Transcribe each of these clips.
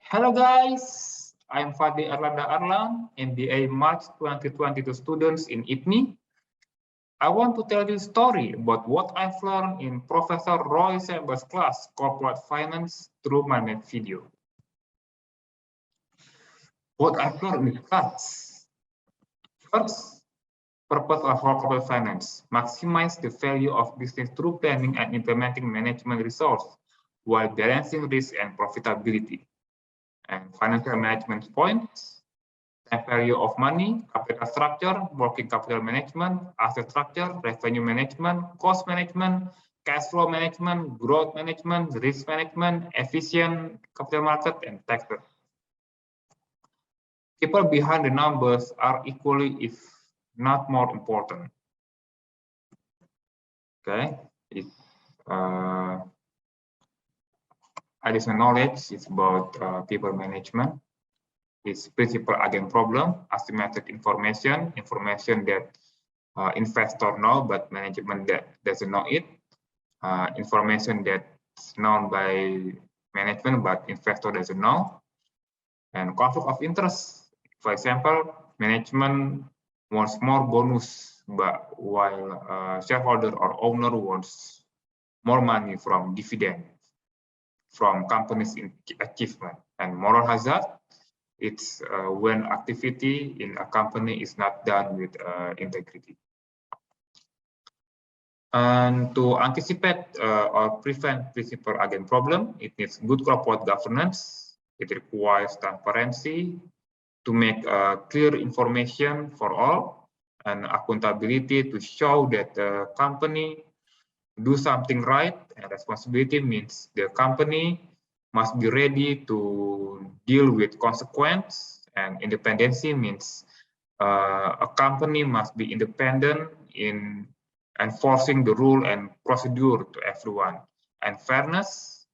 Hello guys, I'm Fadli Arlanda Arlan, MBA March 2022 students in IPNI. I want to tell you a story about what I've learned in Professor Roy Sember's class, Corporate Finance, through my next video. What I've learned in this class. First, purpose of corporate finance: maximize the value of business through planning and implementing management resource while balancing risk and profitability. And financial management points: time value of money, capital structure, working capital management, asset structure, revenue management, cost management, cash flow management, growth management, risk management, efficient capital market, and taxes. People behind the numbers are equally, if not more important. Okay, additional knowledge is about people management. It's principal agent problem, asymmetric information that investor know but management that doesn't know it, information that's known by management but investor doesn't know, and conflict of interest. For example, management wants more bonus, but while shareholder or owner wants more money from dividend from company's achievement. And moral hazard: it's when activity in a company is not done with integrity. And to anticipate or prevent principal agent problem, it needs good corporate governance. It requires transparency to make clear information for all, and accountability to show that the company do something right. And responsibility means the company must be ready to deal with consequence, and independency means a company must be independent in enforcing the rule and procedure to everyone. And fairness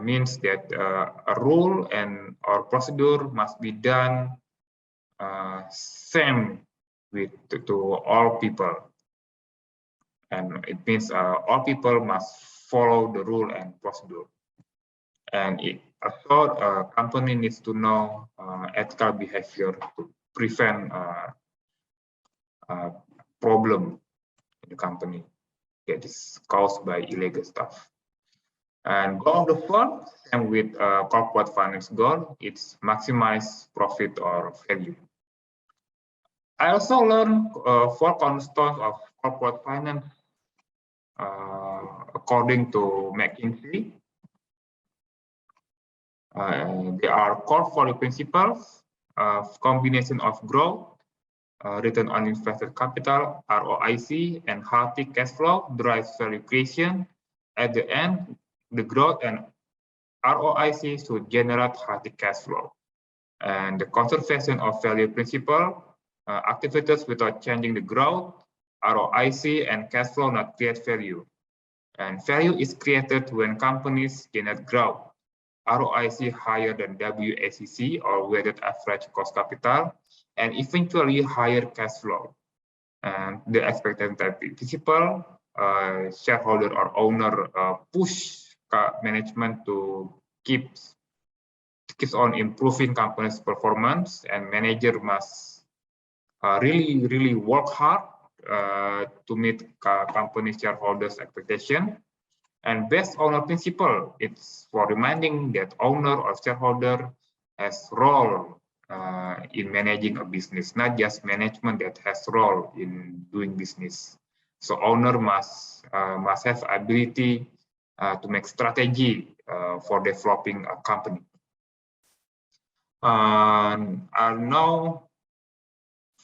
means that a rule and or procedure must be done same to all people. And it means all people must follow the rule and procedure. And also, a company needs to know ethical behavior to prevent problem in the company that is caused by illegal stuff. And goal of the firm, and with corporate finance goal, it's maximize profit or value. I also learned 4 cornerstones of corporate finance according to McKinsey. They are core value principles of combination of growth, return on invested capital, ROIC, and healthy cash flow drives value creation. At the end, the growth and ROIC should generate healthy cash flow. And the conservation of value principle, activities without changing the growth, ROIC, and cash flow not create value. And value is created when companies generate growth, ROIC higher than WACC or weighted average cost capital, and eventually higher cash flow. And the expected principle, shareholder or owner push management to keeps on improving company's performance, and manager must really work hard to meet company shareholders' expectation. And best owner principle, it's for reminding that owner or shareholder has role in managing a business, not just management that has role in doing business. So owner must have ability to make strategy for developing a company. I know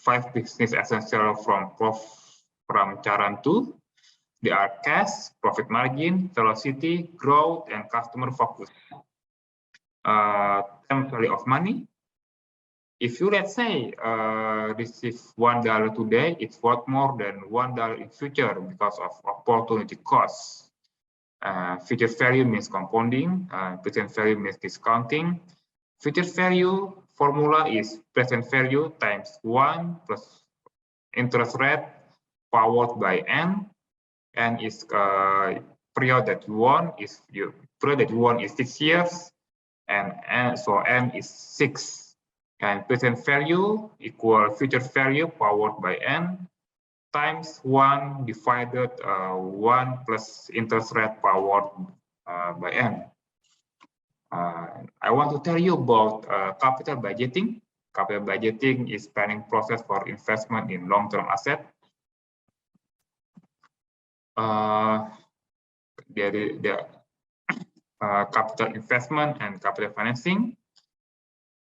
5 business essentials from Charan 2. They are cash, profit margin, velocity, growth, and customer focus. Time value of money. If you, let's say, receive $1 today, it's worth more than $1 in future because of opportunity cost. Future value means compounding. Present value means discounting. Future value formula is present value times 1 plus interest rate powered by n, and is period that you want is 6 years, and so n is 6. And present value equal future value powered by n times 1 divided 1 plus interest rate powered by n. I want to tell you about capital budgeting. Capital budgeting is planning process for investment in long-term asset. The capital investment and capital financing.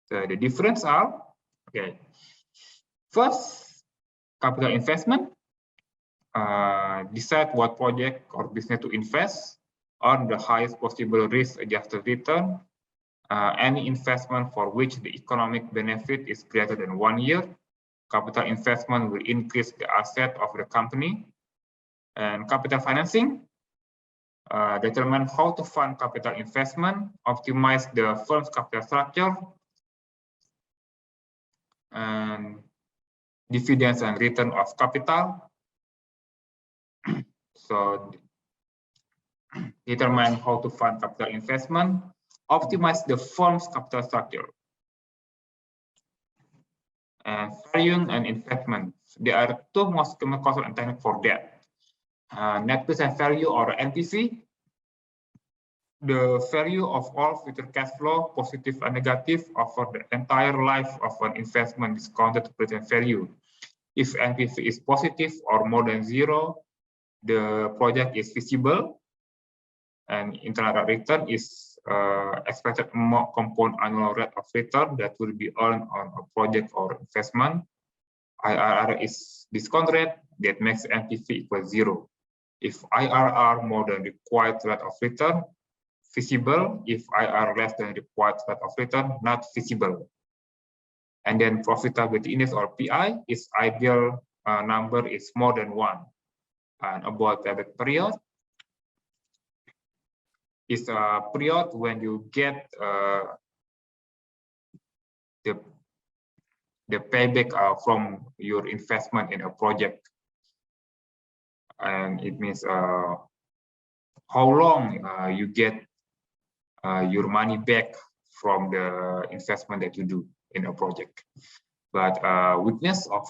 The difference are, okay. First, capital investment. Decide what project or business to invest on the highest possible risk-adjusted return. Any investment for which the economic benefit is greater than 1 year. Capital investment will increase the asset of the company. And capital financing, determine how to fund capital investment, optimize the firm's capital structure, and dividends and return of capital. So determine how to fund capital investment, optimize the firm's capital structure. And valuing and investment. There are two most common concepts and techniques for that. Net present value or NPV. The value of all future cash flow, positive and negative, over the entire life of an investment discounted to present value. If NPV is positive or more than 0, the project is feasible, and internal rate return is expected compound annual rate of return that will be earned on a project or investment. IRR is discount rate that makes NPV equal 0. If IRR more than required rate of return, feasible. If IRR less than required rate of return, not feasible. And then profitability index or PI is ideal number is more than 1. And about payback period is a period when you get the payback from your investment in a project. And it means how long you get your money back from the investment that you do in a project. But weakness of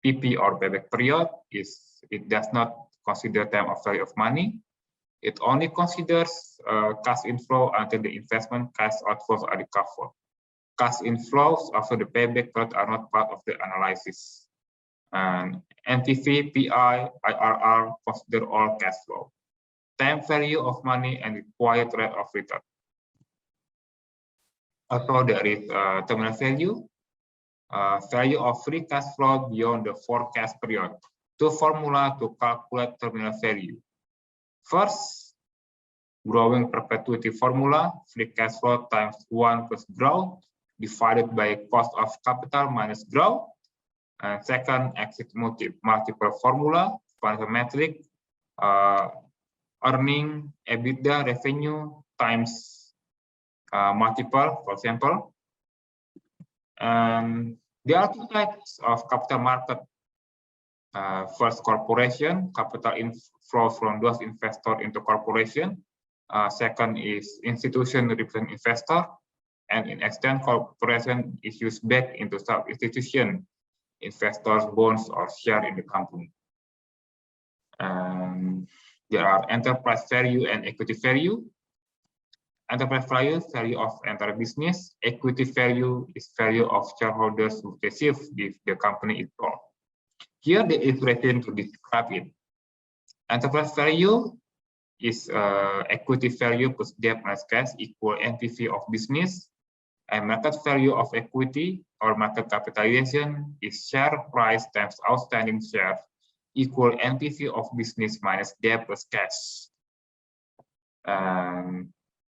PP or payback period is it does not consider time of value of money. It only considers cash inflow until the investment cash outflows are recovered. Cash inflows after the payback period are not part of the analysis. And NPV, PI, IRR consider all cash flow, time value of money, and required rate of return. Also, there is terminal value, value of free cash flow beyond the forecast period. Two formula to calculate terminal value. First, growing perpetuity formula, free cash flow times 1 plus growth divided by cost of capital minus growth. And second, exit multiple formula, financial metric, earning, EBITDA, revenue times multiple, for example. And there are two types of capital market. First, corporation, capital inflow from those investors into corporation. Second is institution represent investor, and in extent, corporation is used back into sub-institution, investors, bonds, or share in the company. There are enterprise value and equity value. Enterprise value, value of entire business. Equity value is value of shareholders who receive if the company is sold. Here the illustration to describe it. Enterprise value is equity value plus debt minus cash equal NPV of business. And market value of equity or market capitalization is share price times outstanding shares equal NPV of business minus debt plus cash.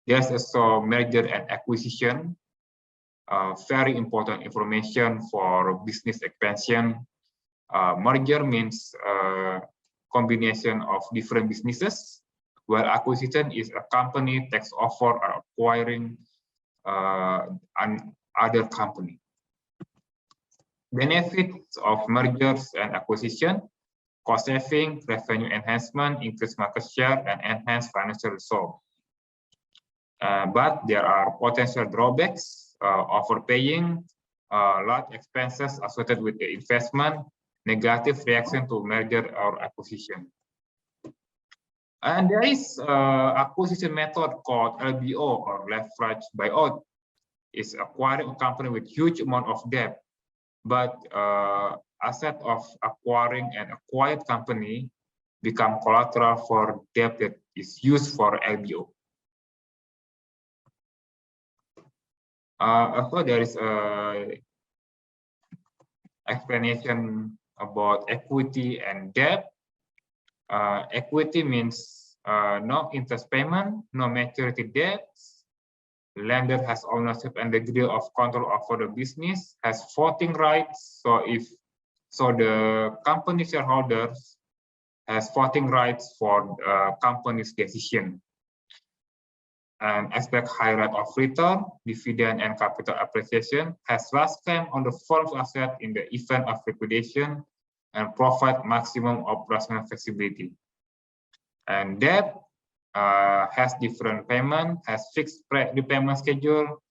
There's also merger and acquisition, very important information for business expansion. Merger means combination of different businesses, while acquisition is a company takes over or acquiring another company. Benefits of mergers and acquisition: cost saving, revenue enhancement, increased market share, and enhanced financial result. But there are potential drawbacks, overpaying, large expenses associated with the investment, negative reaction to merger or acquisition. And there is acquisition method called LBO or leverage buyout. It's acquiring a company with huge amount of debt, but asset of acquiring an acquired company become collateral for debt that is used for LBO. Also, there is a explanation about equity and debt. Equity means no interest payment, no maturity debts. Lender has ownership and degree of control over the business, has voting rights. So the company shareholders has voting rights for company's decision. And expect high rate of return, dividend, and capital appreciation, has last claim on the firm's asset in the event of liquidation, and provide maximum operational flexibility. And debt has different payment, has fixed repayment schedule,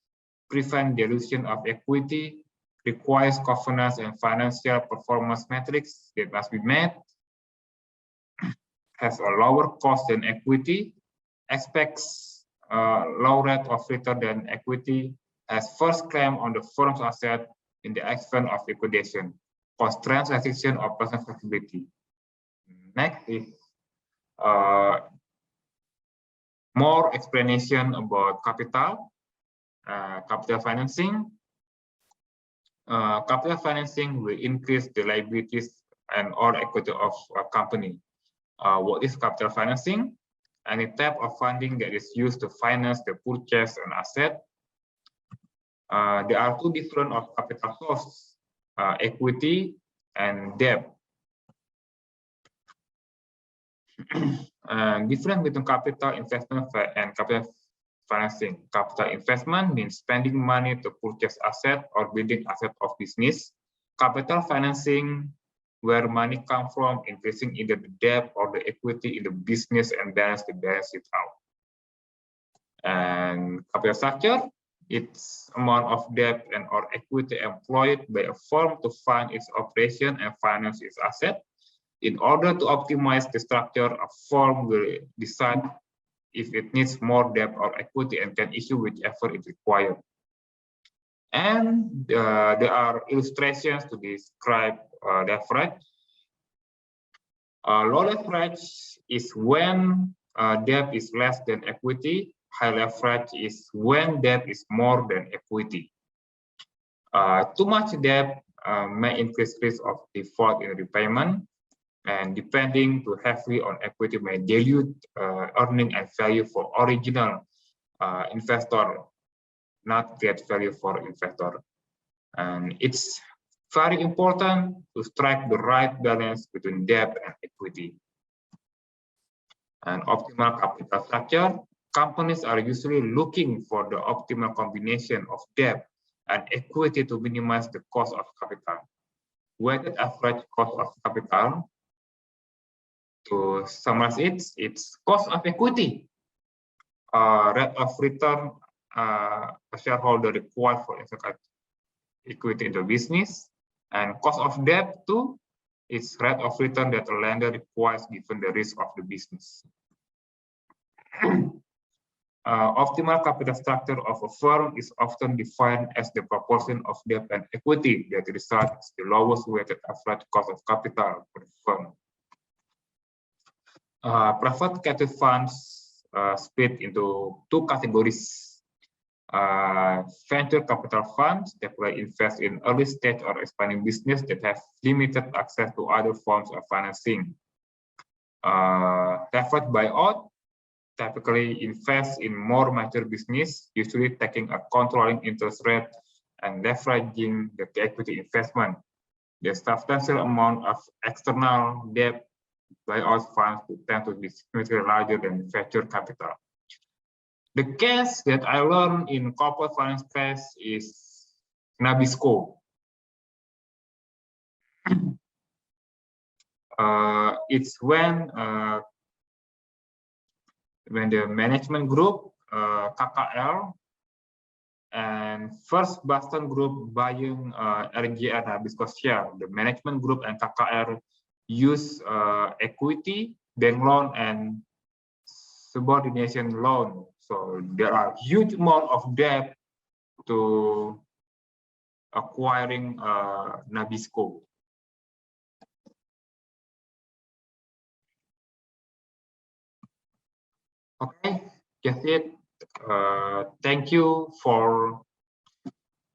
prevent dilution of equity, requires governance and financial performance metrics that must be met, has a lower cost than equity, expects low rate of return than equity, has first claim on the firm's asset in the event of liquidation, constraints transaction of personal flexibility. Next is more explanation about capital financing. Capital financing will increase the liabilities and or equity of a company. What is capital financing? Any type of funding that is used to finance the purchase an asset. There are two different of capital sources, equity and debt. Different between capital investment and capital financing. Capital investment means spending money to purchase asset or building asset of business. Capital financing, where money comes from increasing either the debt or the equity in the business and balance the balance sheet out. And capital structure, it's amount of debt and or equity employed by a firm to fund its operation and finance its asset. In order to optimize the structure, a firm will decide if it needs more debt or equity and can issue whichever is required. And there are illustrations to describe leverage. Low leverage is when debt is less than equity. High leverage is when debt is more than equity. Too much debt may increase risk of default in repayment, and depending too heavily on equity may dilute earning and value for original investor, not create value for investor. And it's very important to strike the right balance between debt and equity. And optimal capital structure. Companies are usually looking for the optimal combination of debt and equity to minimize the cost of capital. Weighted average cost of capital, to summarize it, it's cost of equity, rate of return a shareholder required for equity in the business, and cost of debt too, it's rate of return that a lender requires given the risk of the business. Optimal capital structure of a firm is often defined as the proportion of debt and equity that results in the lowest weighted average cost of capital for the firm. Private capital funds split into two categories. Venture capital funds that will invest in early stage or expanding business that have limited access to other forms of financing. Leverage buyout typically invest in more mature business, usually taking a controlling interest rate and leveraging the equity investment. The substantial amount of external debt buyout funds tend to be significantly larger than venture capital. The case that I learned in corporate finance case is Nabisco. It's when the management group KKR and First Boston Group buying RGR Nabisco share. The management group and KKR use equity, bank loan, and subordination loan. So there are huge amount of debt to acquiring Nabisco. Okay, that's it. Thank you for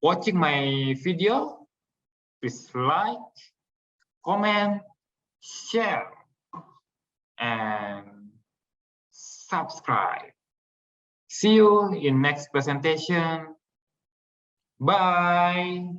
watching my video. Please like, comment, share, and subscribe. See you in next presentation. Bye.